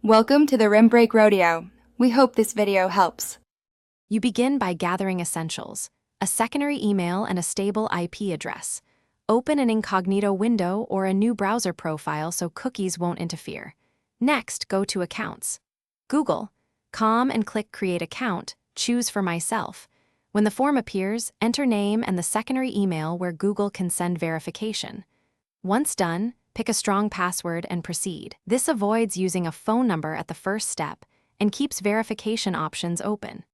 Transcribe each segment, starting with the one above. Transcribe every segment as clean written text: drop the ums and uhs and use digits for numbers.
Welcome to the Rim Break Rodeo. We hope this video helps. You begin by gathering essentials: a secondary email and a stable IP address. Open an incognito window or a new browser profile so cookies won't interfere. Next, go to Accounts. Google.com and click Create Account, choose for myself. When the form appears, enter name and the secondary email where Google can send verification. Once done, pick a strong password and proceed. This avoids using a phone number at the first step and keeps verification options open.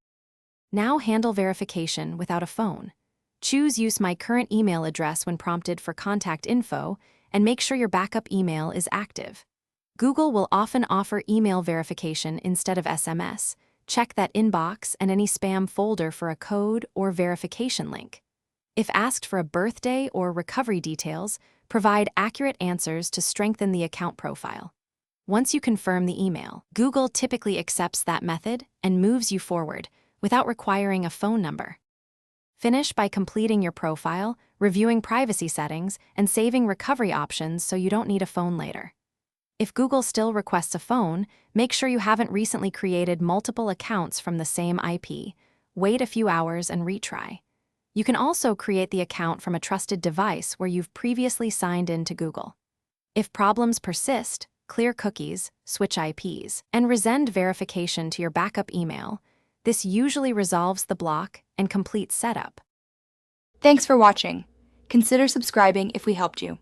Now handle verification without a phone. Choose Use my current email address when prompted for contact info, and make sure your backup email is active. Google will often offer email verification instead of SMS. Check that inbox and any spam folder for a code or verification link. If asked for a birthday or recovery details, provide accurate answers to strengthen the account profile. Once you confirm the email, Google typically accepts that method and moves you forward without requiring a phone number. Finish by completing your profile, reviewing privacy settings, and saving recovery options so you don't need a phone later. If Google still requests a phone, make sure you haven't recently created multiple accounts from the same IP. Wait a few hours and retry. You can also create the account from a trusted device where you've previously signed in to Google. If problems persist, clear cookies, switch IPs, and resend verification to your backup email. This usually resolves the block and completes setup. Thanks for watching. Consider subscribing if we helped you.